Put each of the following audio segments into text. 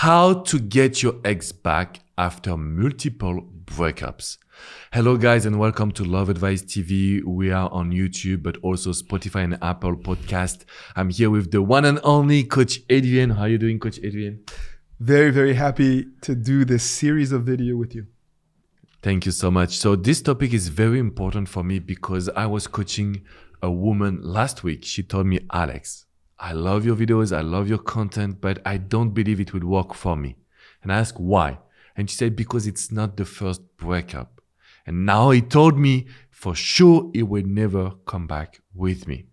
How to get your ex back after multiple breakups. Hello guys and welcome to Love Advice TV. We are on YouTube but also Spotify and Apple Podcast. I'm here with the one and only Coach Adrian. How are you doing, Coach Adrian? Very, very happy to do this series of video with you. Thank you so much. So this topic is very important for me because I was coaching a woman last week. She told me, Alex, I love your videos, I love your content, but I don't believe it would work for me. And I asked why. And she said, because it's not the first breakup. And now he told me for sure he will never come back with me.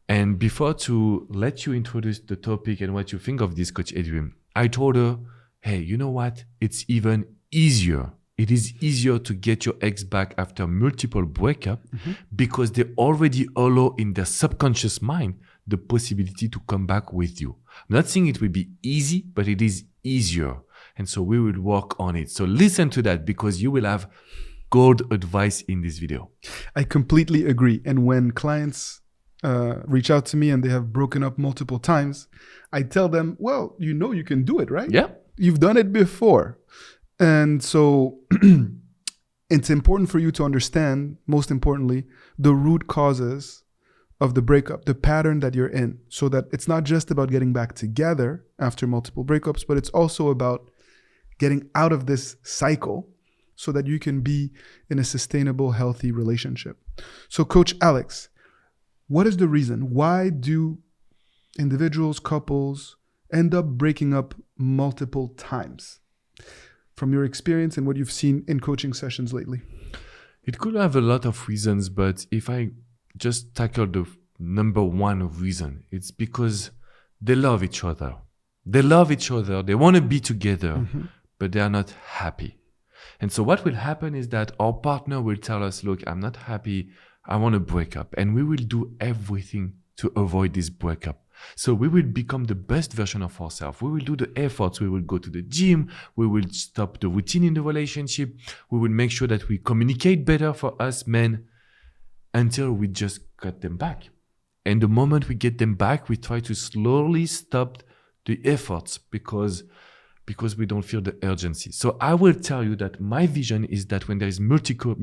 And before to let you introduce the topic and what you think of this, Coach Adrian, I told her, hey, you know what? It's even easier. It is easier to get your ex back after multiple breakups because they already allow in their subconscious mind the possibility to come back with you. I'm not saying it will be easy, but it is easier. And so we will work on it. So listen to that because you will have gold advice in this video. I completely agree. And when clients reach out to me and they have broken up multiple times, I tell them, well, you know you can do it, right? Yeah. You've done it before. And so it's important for you to understand, most importantly, the root causes of the breakup, the pattern that you're in, so that it's not just about getting back together after multiple breakups, but it's also about getting out of this cycle so that you can be in a sustainable, healthy relationship. So Coach Alex, what is the reason? Why do individuals, couples end up breaking up multiple times? From your experience and what you've seen in coaching sessions lately? It could have a lot of reasons, but if I just tackle the number one reason, it's because they love each other. They love each other. They want to be together, but they are not happy. And so what will happen is that our partner will tell us, look, I'm not happy. I want to break up. And we will do everything to avoid this breakup. So we will become the best version of ourselves. We will do the efforts. We will go to the gym. We will stop the routine in the relationship. We will make sure that we communicate better for us men until we just got them back. And the moment we get them back, we try to slowly stop the efforts because we don't feel the urgency. So I will tell you that my vision is that when there is multiple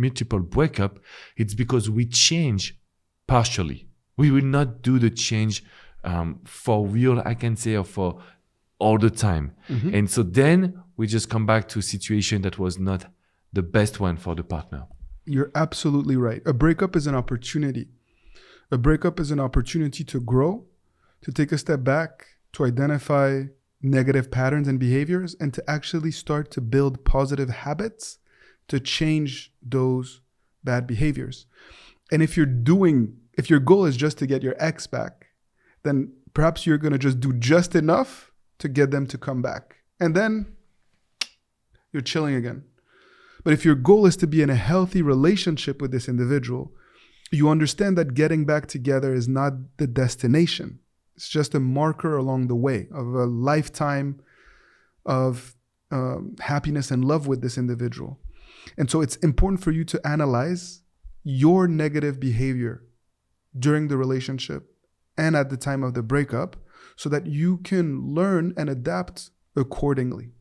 breakup, it's because we change partially. We will not do the change for real, I can say, or for all the time. And so then we just come back to a situation that was not the best one for the partner. You're absolutely right. A breakup is an opportunity. A breakup is an opportunity to grow, to take a step back, to identify negative patterns and behaviors, and to actually start to build positive habits to change those bad behaviors. And if your goal is just to get your ex back, then perhaps you're going to just do just enough to get them to come back. And then you're chilling again. But if your goal is to be in a healthy relationship with this individual, you understand that getting back together is not the destination. It's just a marker along the way of a lifetime of happiness and love with this individual. And so it's important for you to analyze your negative behavior during the relationship and at the time of the breakup so that you can learn and adapt accordingly.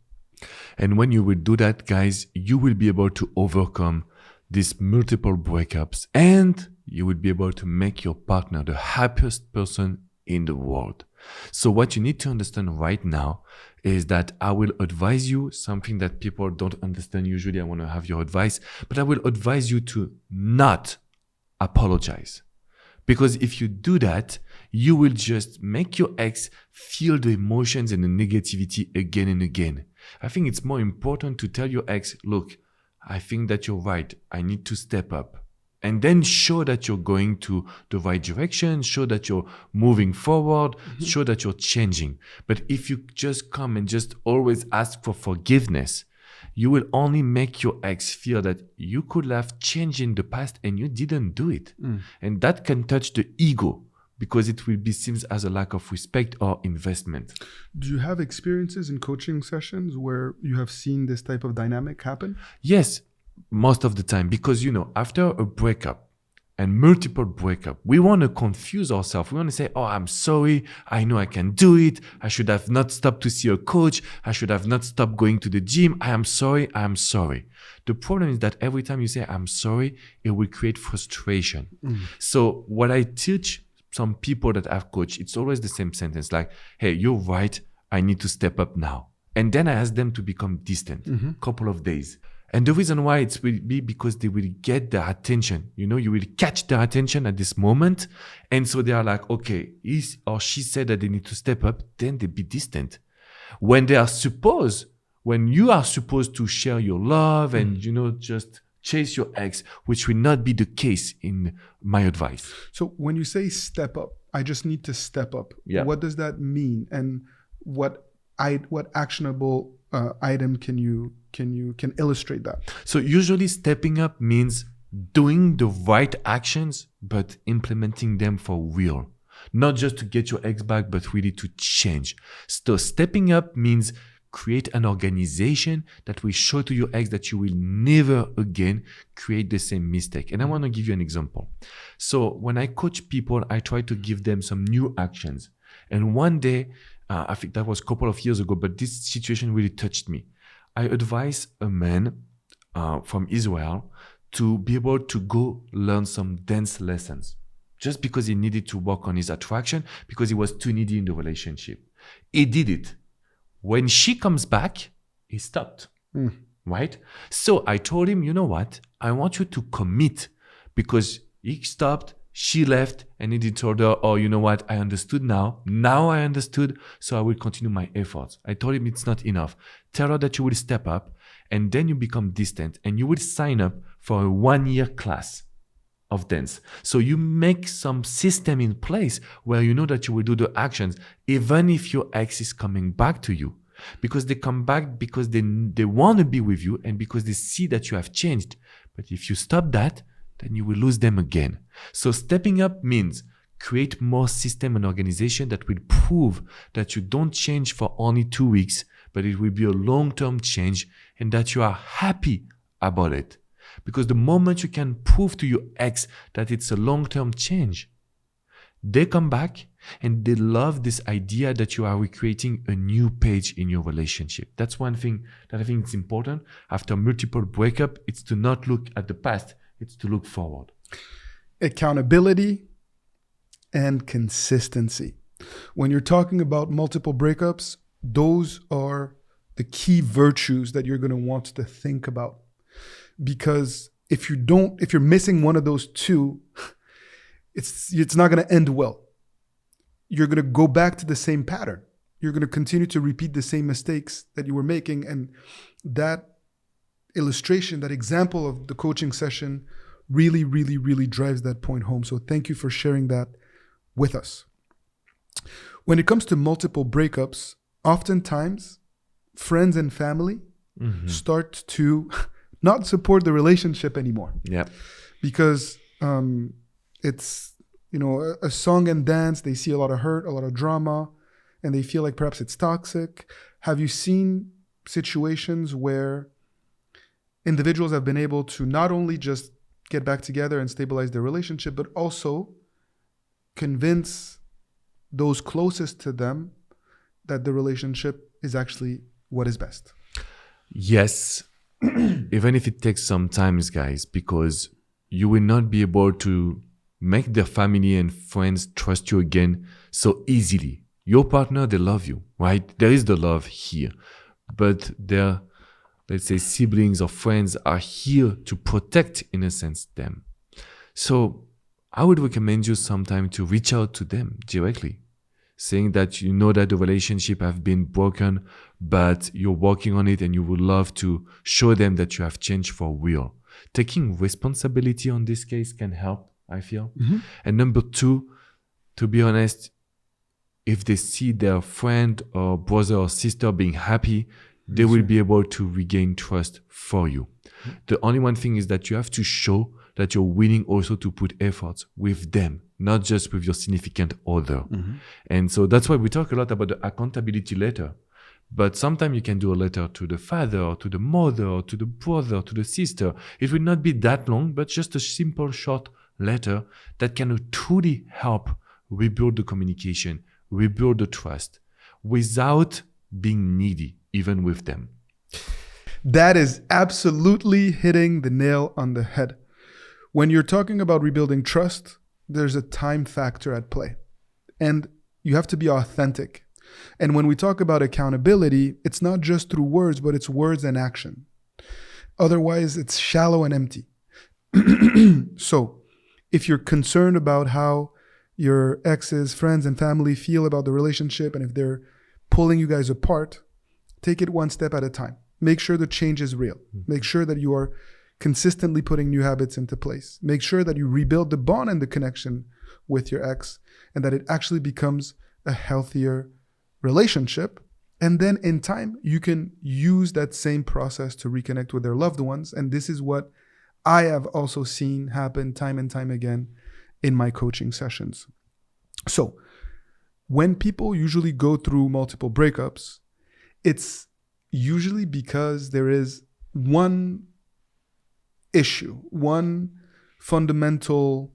And when you will do that, guys, you will be able to overcome these multiple breakups and you will be able to make your partner the happiest person in the world. So what you need to understand right now is that I will advise you something that people don't understand usually. I want to have your advice, but I will advise you to not apologize. Because if you do that, you will just make your ex feel the emotions and the negativity again and again. I think it's more important to tell your ex, look, I think that you're right. I need to step up. And then show that you're going to the right direction, show that you're moving forward, show that you're changing. But if you just come and just always ask for forgiveness, you will only make your ex feel that you could have changed in the past and you didn't do it. And that can touch the ego because it will be seen as a lack of respect or investment. Do you have experiences in coaching sessions where you have seen this type of dynamic happen? Yes, most of the time. Because, after a breakup, and multiple breakup, we want to confuse ourselves. We want to say, oh, I'm sorry. I know I can do it. I should have not stopped to see a coach. I should have not stopped going to the gym. I am sorry. I am sorry. The problem is that every time you say, I'm sorry, it will create frustration. So what I teach some people that I've coached, it's always the same sentence like, hey, you're right. I need to step up now. And then I ask them to become distant, couple of days. And the reason why it will be because they will get their attention. You know, you will catch their attention at this moment. And so they are like, okay, he or she said that they need to step up, then they be distant. When you are supposed to share your love and, you know, just chase your ex, which will not be the case in my advice. So when you say step up, I just need to step up. Yeah. What does that mean? And what actionable item can illustrate that? So usually stepping up means doing the right actions, but implementing them for real. Not just to get your ex back, but really to change. So stepping up means create an organization that will show to your ex that you will never again create the same mistake. And I want to give you an example. So when I coach people, I try to give them some new actions. And one day, I think that was a couple of years ago, but this situation really touched me. I advise a man from Israel to be able to go learn some dance lessons just because he needed to work on his attraction because he was too needy in the relationship. He did it. When she comes back, he stopped, right? So I told him, you know what? I want you to commit because he stopped. She left and he told her, oh, you know what? I understood now. Now I understood. So I will continue my efforts. I told him it's not enough. Tell her that you will step up and then you become distant and you will sign up for a 1-year class of dance. So you make some system in place where you know that you will do the actions, even if your ex is coming back to you. Because they come back because they want to be with you and because they see that you have changed. But if you stop that, then you will lose them again. So stepping up means create more system and organization that will prove that you don't change for only 2 weeks, but it will be a long-term change and that you are happy about it. Because the moment you can prove to your ex that it's a long-term change, they come back and they love this idea that you are recreating a new page in your relationship. That's one thing that I think is important. After multiple breakups, it's to not look at the past, it's to look forward. Accountability and consistency. When you're talking about multiple breakups, those are the key virtues that you're going to want to think about. Because if you're missing one of those two, it's not going to end well. You're going to go back to the same pattern. You're going to continue to repeat the same mistakes that you were making. And that illustration, that example of the coaching session really, really, really drives that point home. So thank you for sharing that with us. When it comes to multiple breakups, oftentimes friends and family start to not support the relationship anymore. Yeah. Because it's, a song and dance, they see a lot of hurt, a lot of drama, and they feel like perhaps it's toxic. Have you seen situations where individuals have been able to not only just get back together and stabilize their relationship, but also convince those closest to them that the relationship is actually what is best? Yes, even if it takes some time, guys, because you will not be able to make their family and friends trust you again so easily. Your partner, they love you, right? There is the love here, but their, let's say, siblings or friends are here to protect, in a sense, them. So I would recommend you sometime to reach out to them directly, saying that you know that the relationship have been broken, but you're working on it and you would love to show them that you have changed for real. Taking responsibility on this case can help, I feel. And number 2, to be honest, if they see their friend or brother or sister being happy, they will be able to regain trust for you. The only one thing is that you have to show that you're willing also to put efforts with them, not just with your significant other. And so that's why we talk a lot about the accountability letter. But sometimes you can do a letter to the father or to the mother or to the brother or to the sister. It will not be that long, but just a simple short later that can truly help rebuild the communication, rebuild the trust without being needy, even with them. That is absolutely hitting the nail on the head. When you're talking about rebuilding trust, there's a time factor at play. And you have to be authentic. And when we talk about accountability, it's not just through words, but it's words and action. Otherwise, it's shallow and empty. So, if you're concerned about how your ex's friends and family feel about the relationship, and if they're pulling you guys apart, take it one step at a time. Make sure the change is real. Make sure that you are consistently putting new habits into place. Make sure that you rebuild the bond and the connection with your ex, and that it actually becomes a healthier relationship. And then in time, you can use that same process to reconnect with their loved ones. And this is what I have also seen happen time and time again in my coaching sessions. So when people usually go through multiple breakups, it's usually because there is one issue, one fundamental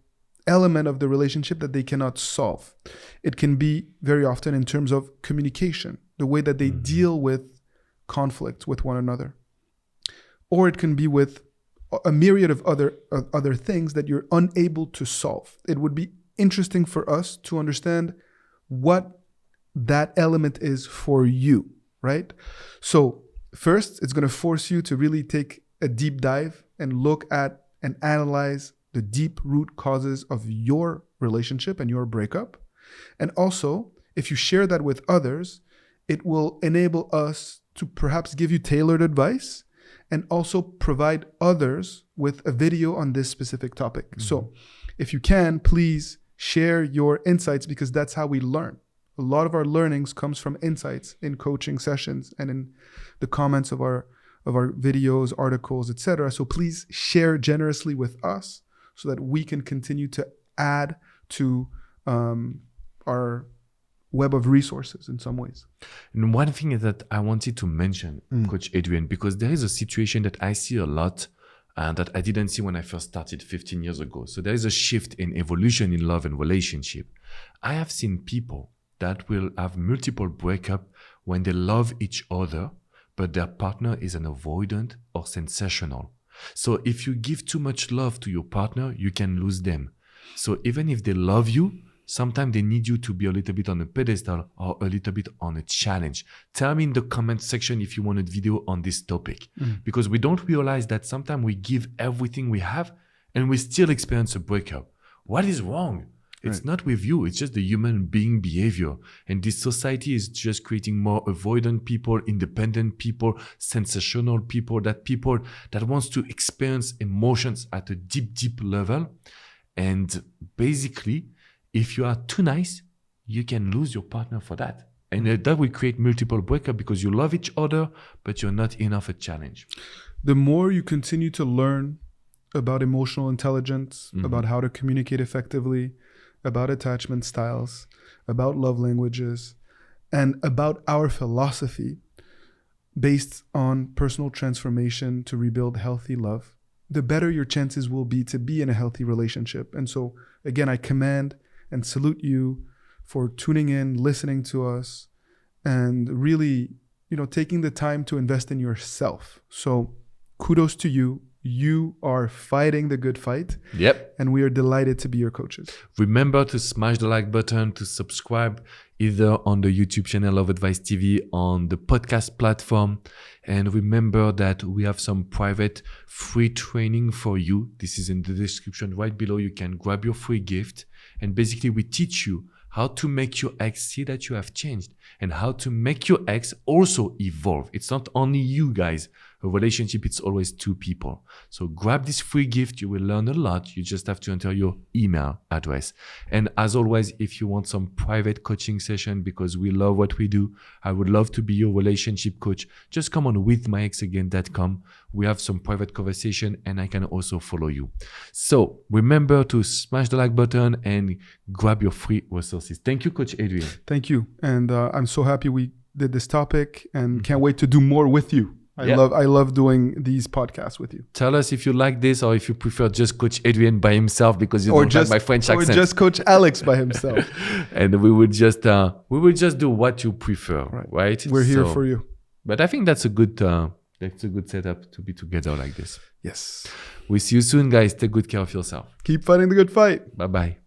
element of the relationship that they cannot solve. It can be very often in terms of communication, the way that they deal with conflict with one another. Or it can be with a myriad of other things that you're unable to solve. It would be interesting for us to understand what that element is for you, right? So first, it's going to force you to really take a deep dive and look at and analyze the deep root causes of your relationship and your breakup. And also, if you share that with others, it will enable us to perhaps give you tailored advice and also provide others with a video on this specific topic. So if you can, please share your insights, because that's how we learn. A lot of our learnings comes from insights in coaching sessions and in the comments of our videos, articles, etc. So please share generously with us so that we can continue to add to our web of resources in some ways. And one thing that I wanted to mention, Coach Adrian, because there is a situation that I see a lot that I didn't see when I first started 15 years ago. So there is a shift in evolution in love and relationship. I have seen people that will have multiple breakups when they love each other, but their partner is an avoidant or sensational. So if you give too much love to your partner, you can lose them. So even if they love you, sometimes they need you to be a little bit on a pedestal or a little bit on a challenge. Tell me in the comment section if you want a video on this topic, because we don't realize that sometimes we give everything we have and we still experience a breakup. What is wrong? It's not with you. It's just the human being behavior. And this society is just creating more avoidant people, independent people, sensational people that wants to experience emotions at a deep, deep level. And basically, if you are too nice, you can lose your partner for that. And that will create multiple breakups because you love each other, but you're not enough a challenge. The more you continue to learn about emotional intelligence, about how to communicate effectively, about attachment styles, about love languages, and about our philosophy based on personal transformation to rebuild healthy love, the better your chances will be to be in a healthy relationship. And so, again, I commend and salute you for tuning in, listening to us, and really, taking the time to invest in yourself. So kudos to you. You are fighting the good fight. Yep. And we are delighted to be your coaches. Remember to smash the like button, to subscribe either on the YouTube channel of Advice TV, on the podcast platform. And remember that we have some private free training for you. This is in the description right below. You can grab your free gift. And basically we teach you how to make your ex see that you have changed and how to make your ex also evolve. It's not only you guys. A relationship, it's always two people. So grab this free gift. You will learn a lot. You just have to enter your email address. And as always, if you want some private coaching session, because we love what we do, I would love to be your relationship coach. Just come on withmyexagain.com. We have some private conversation and I can also follow you. So remember to smash the like button and grab your free resources. Thank you, Coach Adrian. Thank you. And I'm so happy we did this topic and can't wait to do more with you. Yeah. I love doing these podcasts with you. Tell us if you like this or if you prefer just Coach Adrian by himself because you don't have my French accent. Or just Coach Alex by himself. And we would just do what you prefer, right? We're here for you. But I think that's a good setup to be together like this. Yes. We see you soon, guys. Take good care of yourself. Keep fighting the good fight. Bye-bye.